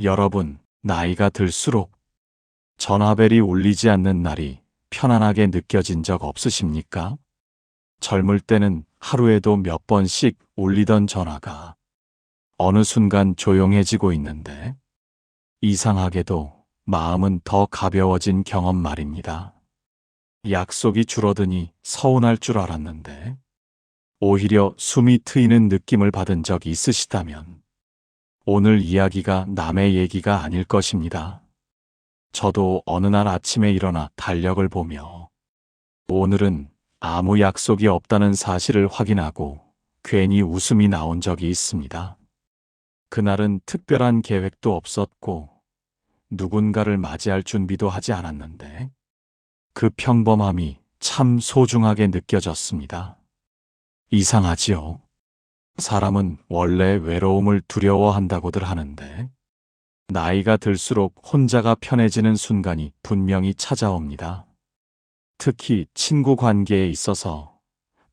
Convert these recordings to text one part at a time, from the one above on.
여러분, 나이가 들수록 전화벨이 울리지 않는 날이 편안하게 느껴진 적 없으십니까? 젊을 때는 하루에도 몇 번씩 울리던 전화가 어느 순간 조용해지고 있는데 이상하게도 마음은 더 가벼워진 경험 말입니다. 약속이 줄어드니 서운할 줄 알았는데 오히려 숨이 트이는 느낌을 받은 적이 있으시다면 오늘 이야기가 남의 얘기가 아닐 것입니다. 저도 어느 날 아침에 일어나 달력을 보며 오늘은 아무 약속이 없다는 사실을 확인하고 괜히 웃음이 나온 적이 있습니다. 그날은 특별한 계획도 없었고 누군가를 맞이할 준비도 하지 않았는데 그 평범함이 참 소중하게 느껴졌습니다. 이상하지요? 사람은 원래 외로움을 두려워한다고들 하는데 나이가 들수록 혼자가 편해지는 순간이 분명히 찾아옵니다. 특히 친구 관계에 있어서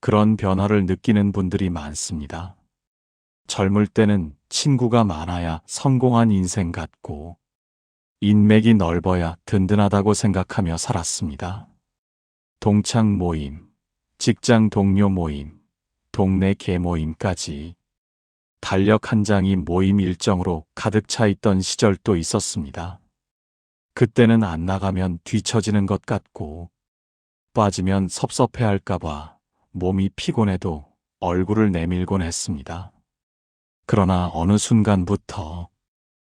그런 변화를 느끼는 분들이 많습니다. 젊을 때는 친구가 많아야 성공한 인생 같고 인맥이 넓어야 든든하다고 생각하며 살았습니다. 동창 모임, 직장 동료 모임, 동네 계모임까지 달력 한 장이 모임 일정으로 가득 차 있던 시절도 있었습니다. 그때는 안 나가면 뒤처지는 것 같고 빠지면 섭섭해할까봐 몸이 피곤해도 얼굴을 내밀곤 했습니다. 그러나 어느 순간부터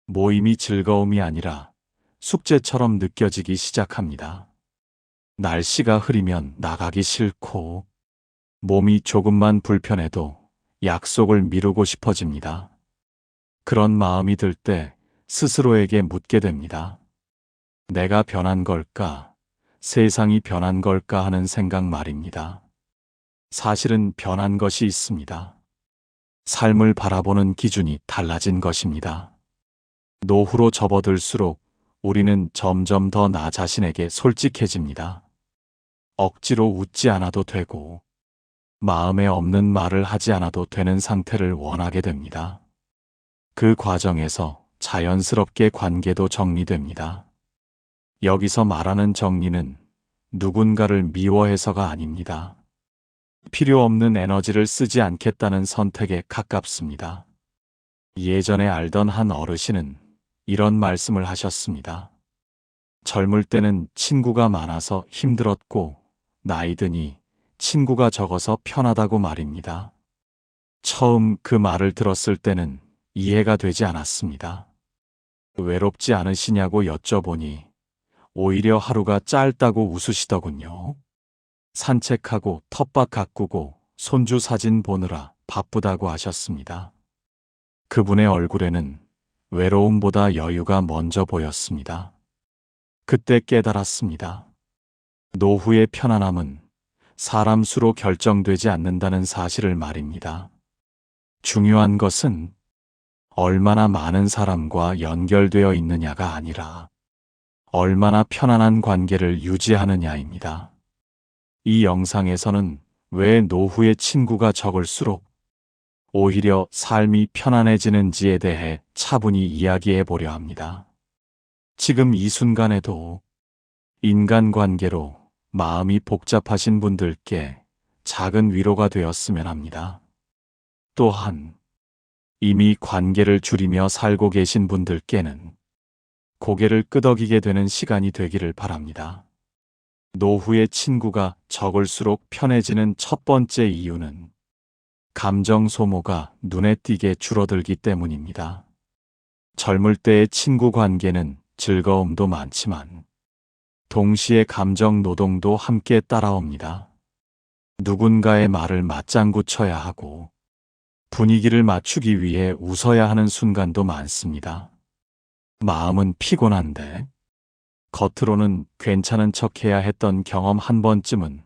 모임이 즐거움이 아니라 숙제처럼 느껴지기 시작합니다. 날씨가 흐리면 나가기 싫고 몸이 조금만 불편해도 약속을 미루고 싶어집니다. 그런 마음이 들 때 스스로에게 묻게 됩니다. 내가 변한 걸까? 세상이 변한 걸까 하는 생각 말입니다. 사실은 변한 것이 있습니다. 삶을 바라보는 기준이 달라진 것입니다. 노후로 접어들수록 우리는 점점 더 나 자신에게 솔직해집니다. 억지로 웃지 않아도 되고 마음에 없는 말을 하지 않아도 되는 상태를 원하게 됩니다. 그 과정에서 자연스럽게 관계도 정리됩니다. 여기서 말하는 정리는 누군가를 미워해서가 아닙니다. 필요 없는 에너지를 쓰지 않겠다는 선택에 가깝습니다. 예전에 알던 한 어르신은 이런 말씀을 하셨습니다. 젊을 때는 친구가 많아서 힘들었고 나이 드니 친구가 적어서 편하다고 말입니다. 처음 그 말을 들었을 때는 이해가 되지 않았습니다. 외롭지 않으시냐고 여쭤보니 오히려 하루가 짧다고 웃으시더군요. 산책하고 텃밭 가꾸고 손주 사진 보느라 바쁘다고 하셨습니다. 그분의 얼굴에는 외로움보다 여유가 먼저 보였습니다. 그때 깨달았습니다. 노후의 편안함은 사람 수로 결정되지 않는다는 사실을 말입니다. 중요한 것은 얼마나 많은 사람과 연결되어 있느냐가 아니라 얼마나 편안한 관계를 유지하느냐입니다. 이 영상에서는 왜 노후의 친구가 적을수록 오히려 삶이 편안해지는지에 대해 차분히 이야기해 보려 합니다. 지금 이 순간에도 인간관계로 마음이 복잡하신 분들께 작은 위로가 되었으면 합니다. 또한 이미 관계를 줄이며 살고 계신 분들께는 고개를 끄덕이게 되는 시간이 되기를 바랍니다. 노후의 친구가 적을수록 편해지는 첫 번째 이유는 감정 소모가 눈에 띄게 줄어들기 때문입니다. 젊을 때의 친구 관계는 즐거움도 많지만 동시에 감정 노동도 함께 따라옵니다. 누군가의 말을 맞장구 쳐야 하고 분위기를 맞추기 위해 웃어야 하는 순간도 많습니다. 마음은 피곤한데 겉으로는 괜찮은 척해야 했던 경험 한 번쯤은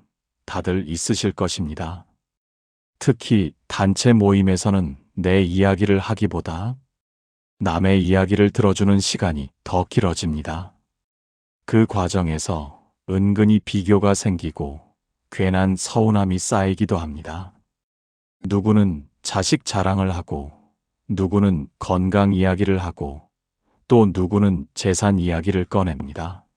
다들 있으실 것입니다. 특히 단체 모임에서는 내 이야기를 하기보다 남의 이야기를 들어주는 시간이 더 길어집니다. 그 과정에서 은근히 비교가 생기고 괜한 서운함이 쌓이기도 합니다. 누구는 자식 자랑을 하고 누구는 건강 이야기를 하고 또 누구는 재산 이야기를 꺼냅니다.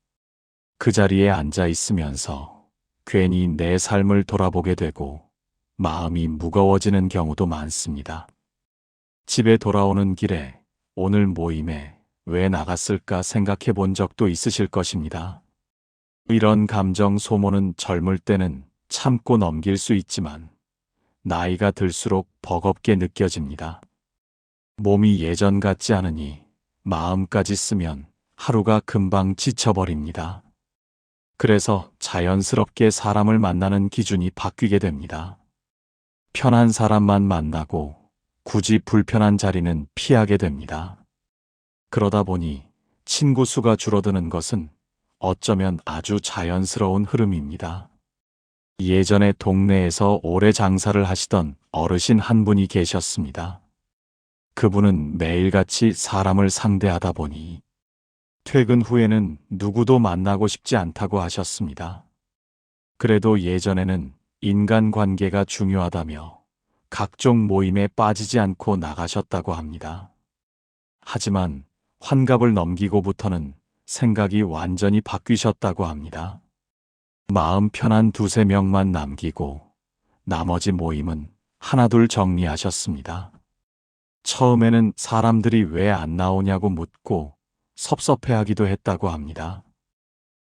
그 자리에 앉아 있으면서 괜히 내 삶을 돌아보게 되고 마음이 무거워지는 경우도 많습니다. 집에 돌아오는 길에 오늘 모임에 왜 나갔을까 생각해 본 적도 있으실 것입니다. 이런 감정 소모는 젊을 때는 참고 넘길 수 있지만 나이가 들수록 버겁게 느껴집니다. 몸이 예전 같지 않으니 마음까지 쓰면 하루가 금방 지쳐버립니다. 그래서 자연스럽게 사람을 만나는 기준이 바뀌게 됩니다. 편한 사람만 만나고 굳이 불편한 자리는 피하게 됩니다. 그러다 보니 친구 수가 줄어드는 것은 어쩌면 아주 자연스러운 흐름입니다. 예전에 동네에서 오래 장사를 하시던 어르신 한 분이 계셨습니다. 그분은 매일같이 사람을 상대하다 보니 퇴근 후에는 누구도 만나고 싶지 않다고 하셨습니다. 그래도 예전에는 인간관계가 중요하다며 각종 모임에 빠지지 않고 나가셨다고 합니다. 하지만 환갑을 넘기고부터는 생각이 완전히 바뀌셨다고 합니다. 마음 편한 두세 명만 남기고 나머지 모임은 하나둘 정리하셨습니다. 처음에는 사람들이 왜 안 나오냐고 묻고 섭섭해하기도 했다고 합니다.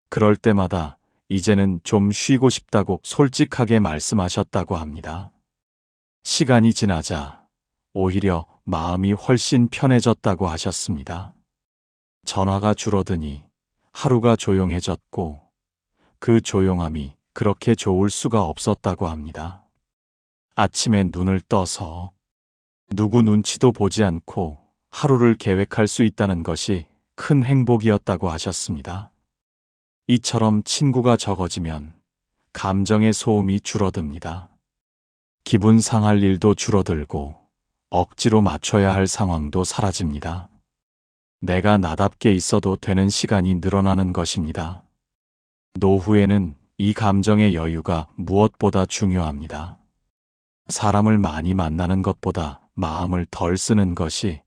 그럴 때마다 이제는 좀 쉬고 싶다고 솔직하게 말씀하셨다고 합니다. 시간이 지나자 오히려 마음이 훨씬 편해졌다고 하셨습니다. 전화가 줄어드니 하루가 조용해졌고 그 조용함이 그렇게 좋을 수가 없었다고 합니다. 아침에 눈을 떠서 누구 눈치도 보지 않고 하루를 계획할 수 있다는 것이 큰 행복이었다고 하셨습니다. 이처럼 친구가 적어지면 감정의 소음이 줄어듭니다. 기분 상할 일도 줄어들고 억지로 맞춰야 할 상황도 사라집니다. 내가 나답게 있어도 되는 시간이 늘어나는 것입니다. 노후에는 이 감정의 여유가 무엇보다 중요합니다. 사람을 많이 만나는 것보다 마음을 덜 쓰는 것이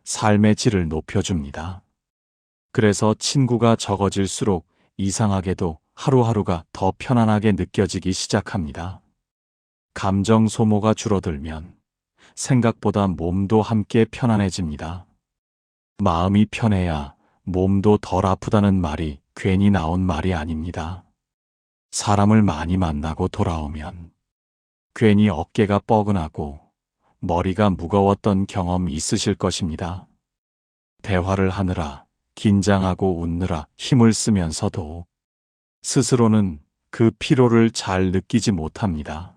삶의 질을 높여줍니다. 그래서 친구가 적어질수록 이상하게도 하루하루가 더 편안하게 느껴지기 시작합니다. 감정 소모가 줄어들면 생각보다 몸도 함께 편안해집니다. 마음이 편해야 몸도 덜 아프다는 말이 괜히 나온 말이 아닙니다. 사람을 많이 만나고 돌아오면 괜히 어깨가 뻐근하고 머리가 무거웠던 경험 있으실 것입니다. 대화를 하느라 긴장하고 웃느라 힘을 쓰면서도 스스로는 그 피로를 잘 느끼지 못합니다.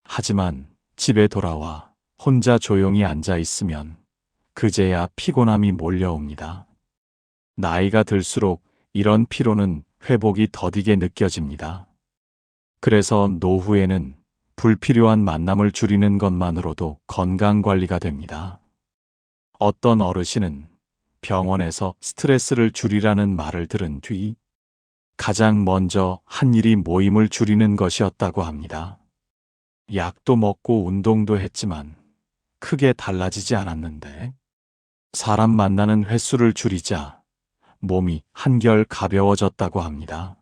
하지만 집에 돌아와 혼자 조용히 앉아 있으면 그제야 피곤함이 몰려옵니다. 나이가 들수록 이런 피로는 회복이 더디게 느껴집니다. 그래서 노후에는 불필요한 만남을 줄이는 것만으로도 건강관리가 됩니다. 어떤 어르신은 병원에서 스트레스를 줄이라는 말을 들은 뒤 가장 먼저 한 일이 모임을 줄이는 것이었다고 합니다. 약도 먹고 운동도 했지만 크게 달라지지 않았는데 사람 만나는 횟수를 줄이자 몸이 한결 가벼워졌다고 합니다.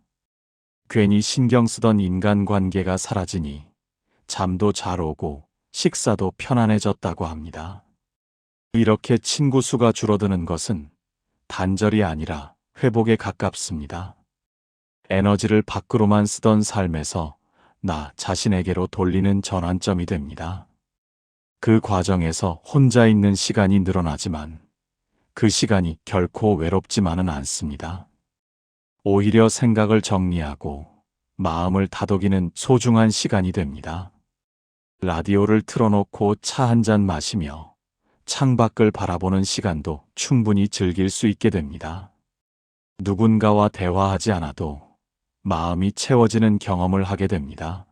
괜히 신경 쓰던 인간관계가 사라지니 잠도 잘 오고 식사도 편안해졌다고 합니다. 이렇게 친구 수가 줄어드는 것은 단절이 아니라 회복에 가깝습니다. 에너지를 밖으로만 쓰던 삶에서 나 자신에게로 돌리는 전환점이 됩니다. 그 과정에서 혼자 있는 시간이 늘어나지만 그 시간이 결코 외롭지만은 않습니다. 오히려 생각을 정리하고 마음을 다독이는 소중한 시간이 됩니다. 라디오를 틀어놓고 차 한 잔 마시며 창밖을 바라보는 시간도 충분히 즐길 수 있게 됩니다. 누군가와 대화하지 않아도 마음이 채워지는 경험을 하게 됩니다.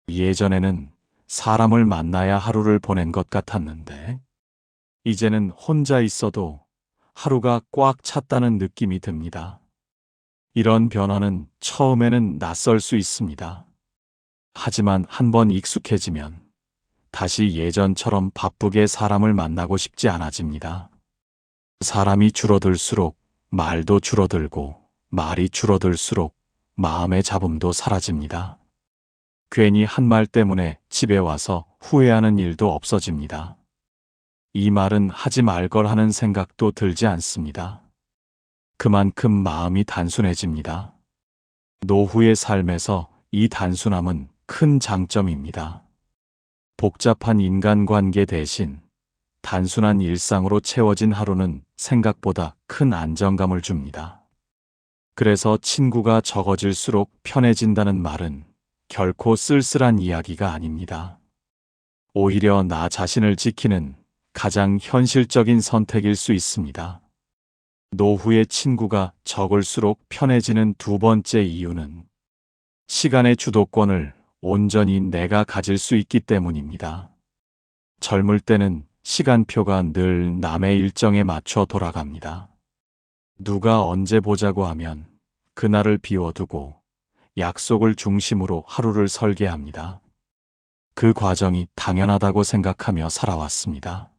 예전에는 사람을 만나야 하루를 보낸 것 같았는데 이제는 혼자 있어도 하루가 꽉 찼다는 느낌이 듭니다. 이런 변화는 처음에는 낯설 수 있습니다. 하지만 한번 익숙해지면 다시 예전처럼 바쁘게 사람을 만나고 싶지 않아집니다. 사람이 줄어들수록 말도 줄어들고 말이 줄어들수록 마음의 잡음도 사라집니다. 괜히 한 말 때문에 집에 와서 후회하는 일도 없어집니다. 이 말은 하지 말 걸 하는 생각도 들지 않습니다. 그만큼 마음이 단순해집니다. 노후의 삶에서 이 단순함은 큰 장점입니다. 복잡한 인간관계 대신 단순한 일상으로 채워진 하루는 생각보다 큰 안정감을 줍니다. 그래서 친구가 적어질수록 편해진다는 말은 결코 쓸쓸한 이야기가 아닙니다. 오히려 나 자신을 지키는 가장 현실적인 선택일 수 있습니다. 노후의 친구가 적을수록 편해지는 두 번째 이유는 시간의 주도권을 온전히 내가 가질 수 있기 때문입니다. 젊을 때는 시간표가 늘 남의 일정에 맞춰 돌아갑니다. 누가 언제 보자고 하면 그날을 비워두고 약속을 중심으로 하루를 설계합니다. 그 과정이 당연하다고 생각하며 살아왔습니다.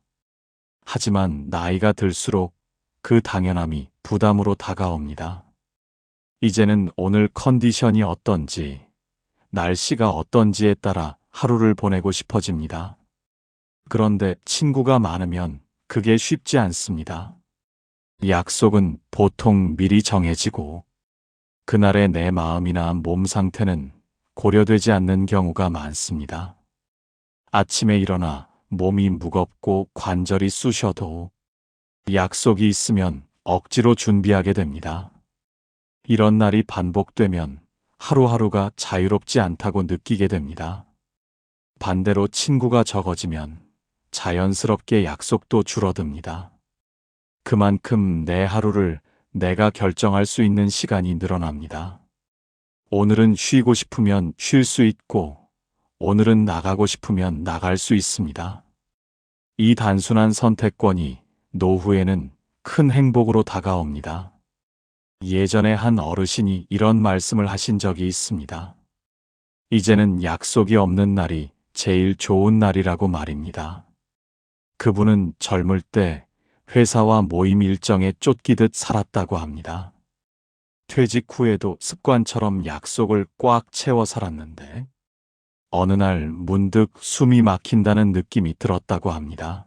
하지만 나이가 들수록 그 당연함이 부담으로 다가옵니다. 이제는 오늘 컨디션이 어떤지, 날씨가 어떤지에 따라 하루를 보내고 싶어집니다. 그런데 친구가 많으면 그게 쉽지 않습니다. 약속은 보통 미리 정해지고 그날의 내 마음이나 몸 상태는 고려되지 않는 경우가 많습니다. 아침에 일어나 몸이 무겁고 관절이 쑤셔도 약속이 있으면 억지로 준비하게 됩니다. 이런 날이 반복되면 하루하루가 자유롭지 않다고 느끼게 됩니다. 반대로 친구가 적어지면 자연스럽게 약속도 줄어듭니다. 그만큼 내 하루를 내가 결정할 수 있는 시간이 늘어납니다. 오늘은 쉬고 싶으면 쉴 수 있고, 오늘은 나가고 싶으면 나갈 수 있습니다. 이 단순한 선택권이 노후에는 큰 행복으로 다가옵니다. 예전에 한 어르신이 이런 말씀을 하신 적이 있습니다. 이제는 약속이 없는 날이 제일 좋은 날이라고 말입니다. 그분은 젊을 때 회사와 모임 일정에 쫓기듯 살았다고 합니다. 퇴직 후에도 습관처럼 약속을 꽉 채워 살았는데 어느 날 문득 숨이 막힌다는 느낌이 들었다고 합니다.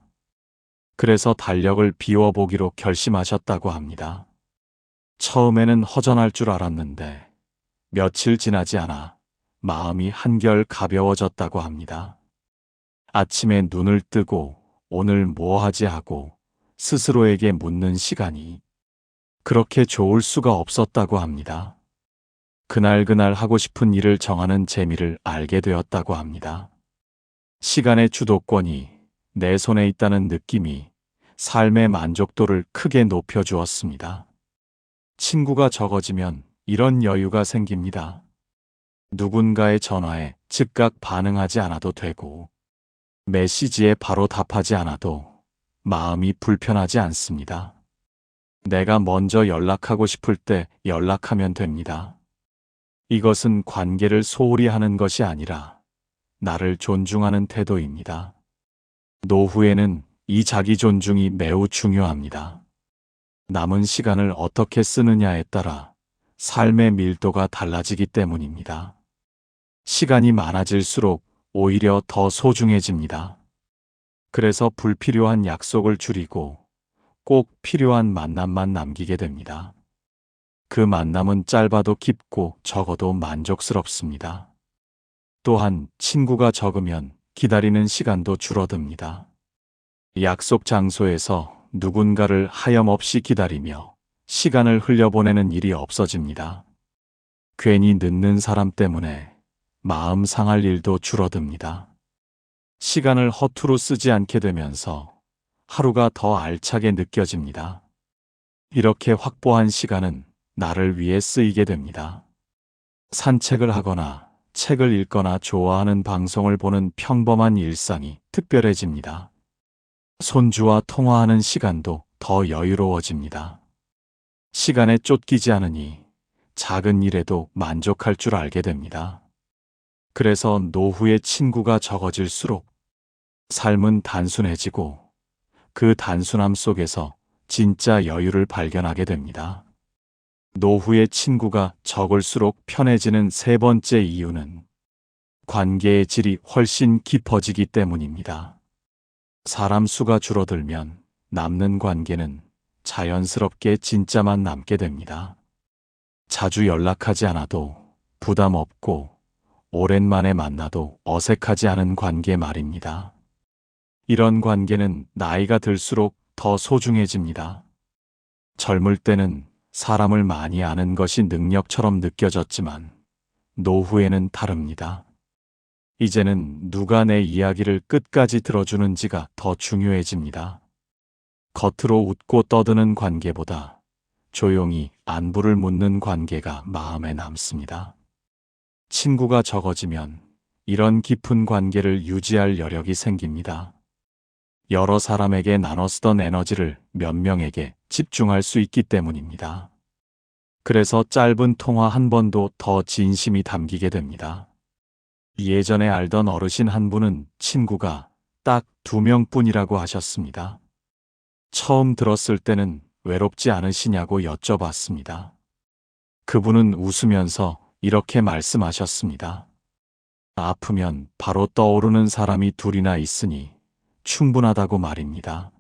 그래서 달력을 비워보기로 결심하셨다고 합니다. 처음에는 허전할 줄 알았는데 며칠 지나지 않아 마음이 한결 가벼워졌다고 합니다. 아침에 눈을 뜨고 오늘 뭐 하지 하고 스스로에게 묻는 시간이 그렇게 좋을 수가 없었다고 합니다. 그날 하고 싶은 일을 정하는 재미를 알게 되었다고 합니다. 시간의 주도권이 내 손에 있다는 느낌이 삶의 만족도를 크게 높여주었습니다. 친구가 적어지면 이런 여유가 생깁니다. 누군가의 전화에 즉각 반응하지 않아도 되고, 메시지에 바로 답하지 않아도 마음이 불편하지 않습니다. 내가 먼저 연락하고 싶을 때 연락하면 됩니다. 이것은 관계를 소홀히 하는 것이 아니라 나를 존중하는 태도입니다. 노후에는 이 자기 존중이 매우 중요합니다. 남은 시간을 어떻게 쓰느냐에 따라 삶의 밀도가 달라지기 때문입니다. 시간이 많아질수록 오히려 더 소중해집니다. 그래서 불필요한 약속을 줄이고 꼭 필요한 만남만 남기게 됩니다. 그 만남은 짧아도 깊고 적어도 만족스럽습니다. 또한 친구가 적으면 기다리는 시간도 줄어듭니다. 약속 장소에서 누군가를 하염없이 기다리며 시간을 흘려보내는 일이 없어집니다. 괜히 늦는 사람 때문에 마음 상할 일도 줄어듭니다. 시간을 허투루 쓰지 않게 되면서 하루가 더 알차게 느껴집니다. 이렇게 확보한 시간은 나를 위해 쓰이게 됩니다. 산책을 하거나 책을 읽거나 좋아하는 방송을 보는 평범한 일상이 특별해집니다. 손주와 통화하는 시간도 더 여유로워집니다. 시간에 쫓기지 않으니 작은 일에도 만족할 줄 알게 됩니다. 그래서 노후의 친구가 적어질수록 삶은 단순해지고 그 단순함 속에서 진짜 여유를 발견하게 됩니다. 노후의 친구가 적을수록 편해지는 세 번째 이유는 관계의 질이 훨씬 깊어지기 때문입니다. 사람 수가 줄어들면 남는 관계는 자연스럽게 진짜만 남게 됩니다. 자주 연락하지 않아도 부담 없고 오랜만에 만나도 어색하지 않은 관계 말입니다. 이런 관계는 나이가 들수록 더 소중해집니다. 젊을 때는 사람을 많이 아는 것이 능력처럼 느껴졌지만 노후에는 다릅니다. 이제는 누가 내 이야기를 끝까지 들어주는지가 더 중요해집니다. 겉으로 웃고 떠드는 관계보다 조용히 안부를 묻는 관계가 마음에 남습니다. 친구가 적어지면 이런 깊은 관계를 유지할 여력이 생깁니다. 여러 사람에게 나눠 쓰던 에너지를 몇 명에게 집중할 수 있기 때문입니다. 그래서 짧은 통화 한 번도 더 진심이 담기게 됩니다. 예전에 알던 어르신 한 분은 친구가 딱 2명뿐이라고 하셨습니다. 처음 들었을 때는 외롭지 않으시냐고 여쭤봤습니다. 그분은 웃으면서 이렇게 말씀하셨습니다. 아프면 바로 떠오르는 사람이 둘이나 있으니 충분하다고 말입니다.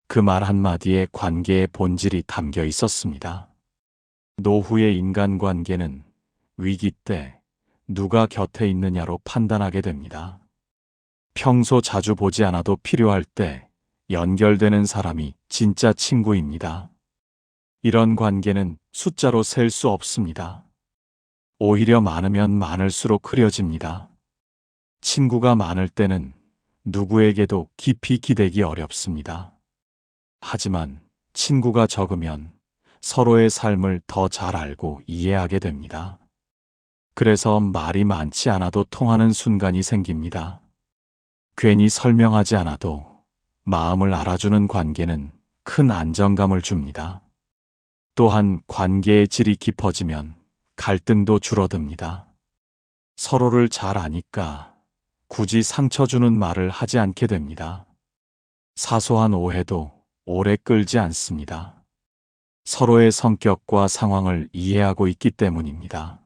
그 말 한마디에 관계의 본질이 담겨 있었습니다. 노후의 인간관계는 위기 때 누가 곁에 있느냐로 판단하게 됩니다. 평소 자주 보지 않아도 필요할 때 연결되는 사람이 진짜 친구입니다. 이런 관계는 숫자로 셀 수 없습니다. 오히려 많으면 많을수록 흐려집니다. 친구가 많을 때는 누구에게도 깊이 기대기 어렵습니다. 하지만 친구가 적으면 서로의 삶을 더 잘 알고 이해하게 됩니다. 그래서 말이 많지 않아도 통하는 순간이 생깁니다. 괜히 설명하지 않아도 마음을 알아주는 관계는 큰 안정감을 줍니다. 또한 관계의 질이 깊어지면 갈등도 줄어듭니다. 서로를 잘 아니까 굳이 상처 주는 말을 하지 않게 됩니다. 사소한 오해도 오래 끌지 않습니다. 서로의 성격과 상황을 이해하고 있기 때문입니다.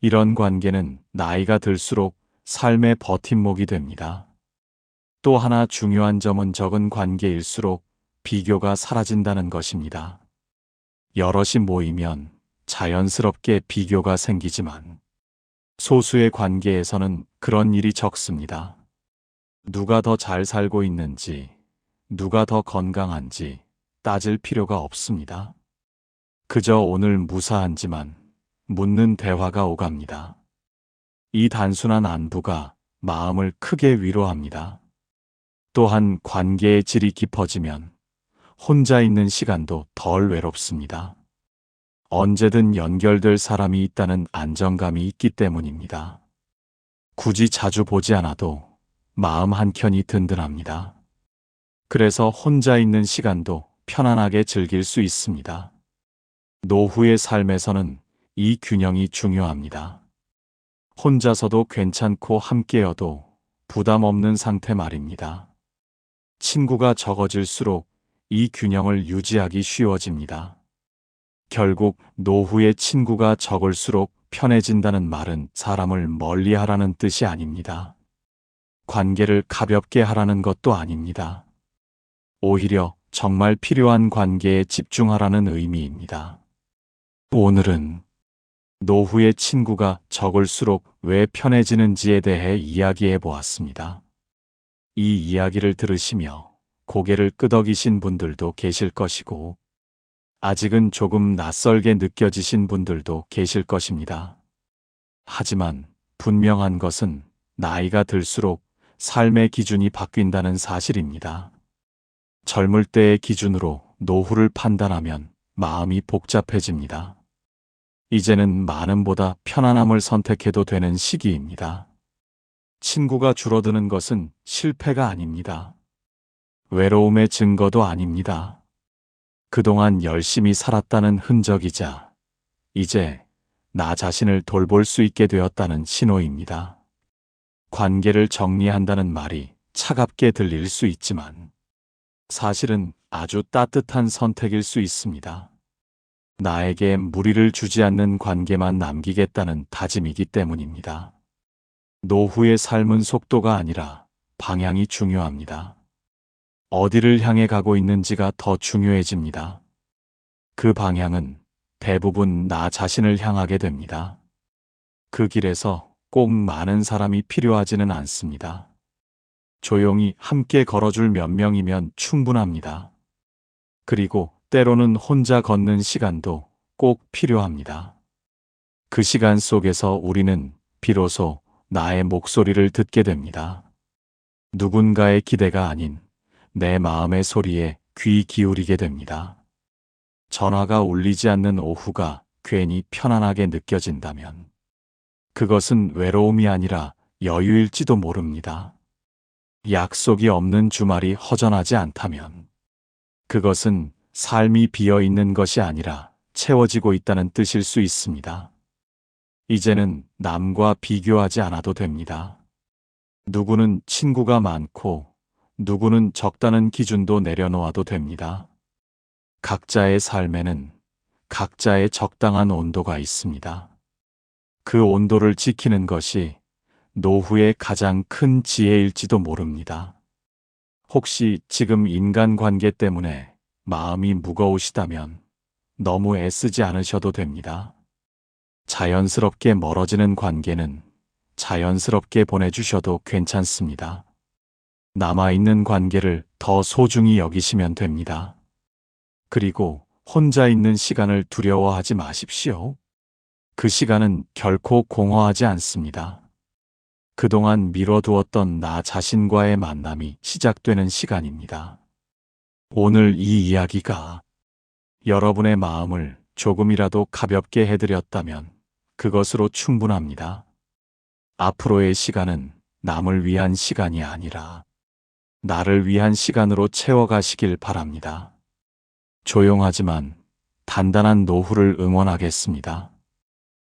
이런 관계는 나이가 들수록 삶의 버팀목이 됩니다. 또 하나 중요한 점은 적은 관계일수록 비교가 사라진다는 것입니다. 여럿이 모이면 자연스럽게 비교가 생기지만 소수의 관계에서는 그런 일이 적습니다. 누가 더 잘 살고 있는지, 누가 더 건강한지 따질 필요가 없습니다. 그저 오늘 무사한지만 묻는 대화가 오갑니다. 이 단순한 안부가 마음을 크게 위로합니다. 또한 관계의 질이 깊어지면 혼자 있는 시간도 덜 외롭습니다. 언제든 연결될 사람이 있다는 안정감이 있기 때문입니다. 굳이 자주 보지 않아도 마음 한켠이 든든합니다. 그래서 혼자 있는 시간도 편안하게 즐길 수 있습니다. 노후의 삶에서는 이 균형이 중요합니다. 혼자서도 괜찮고 함께여도 부담 없는 상태 말입니다. 친구가 적어질수록 이 균형을 유지하기 쉬워집니다. 결국 노후의 친구가 적을수록 편해진다는 말은 사람을 멀리하라는 뜻이 아닙니다. 관계를 가볍게 하라는 것도 아닙니다. 오히려 정말 필요한 관계에 집중하라는 의미입니다. 오늘은 노후의 친구가 적을수록 왜 편해지는지에 대해 이야기해 보았습니다. 이 이야기를 들으시며 고개를 끄덕이신 분들도 계실 것이고, 아직은 조금 낯설게 느껴지신 분들도 계실 것입니다. 하지만 분명한 것은 나이가 들수록 삶의 기준이 바뀐다는 사실입니다. 젊을 때의 기준으로 노후를 판단하면 마음이 복잡해집니다. 이제는 많음보다 편안함을 선택해도 되는 시기입니다. 친구가 줄어드는 것은 실패가 아닙니다. 외로움의 증거도 아닙니다. 그동안 열심히 살았다는 흔적이자 이제 나 자신을 돌볼 수 있게 되었다는 신호입니다. 관계를 정리한다는 말이 차갑게 들릴 수 있지만 사실은 아주 따뜻한 선택일 수 있습니다. 나에게 무리를 주지 않는 관계만 남기겠다는 다짐이기 때문입니다. 노후의 삶은 속도가 아니라 방향이 중요합니다. 어디를 향해 가고 있는지가 더 중요해집니다. 그 방향은 대부분 나 자신을 향하게 됩니다. 그 길에서 꼭 많은 사람이 필요하지는 않습니다. 조용히 함께 걸어줄 몇 명이면 충분합니다. 그리고 때로는 혼자 걷는 시간도 꼭 필요합니다. 그 시간 속에서 우리는 비로소 나의 목소리를 듣게 됩니다. 누군가의 기대가 아닌 내 마음의 소리에 귀 기울이게 됩니다. 전화가 울리지 않는 오후가 괜히 편안하게 느껴진다면 그것은 외로움이 아니라 여유일지도 모릅니다. 약속이 없는 주말이 허전하지 않다면 그것은 삶이 비어 있는 것이 아니라 채워지고 있다는 뜻일 수 있습니다. 이제는 남과 비교하지 않아도 됩니다. 누구는 친구가 많고 누구는 적다는 기준도 내려놓아도 됩니다. 각자의 삶에는 각자의 적당한 온도가 있습니다. 그 온도를 지키는 것이 노후의 가장 큰 지혜일지도 모릅니다. 혹시 지금 인간관계 때문에 마음이 무거우시다면 너무 애쓰지 않으셔도 됩니다. 자연스럽게 멀어지는 관계는 자연스럽게 보내주셔도 괜찮습니다. 남아있는 관계를 더 소중히 여기시면 됩니다. 그리고 혼자 있는 시간을 두려워하지 마십시오. 그 시간은 결코 공허하지 않습니다. 그동안 미뤄두었던 나 자신과의 만남이 시작되는 시간입니다. 오늘 이 이야기가 여러분의 마음을 조금이라도 가볍게 해드렸다면 그것으로 충분합니다. 앞으로의 시간은 남을 위한 시간이 아니라 나를 위한 시간으로 채워가시길 바랍니다. 조용하지만 단단한 노후를 응원하겠습니다.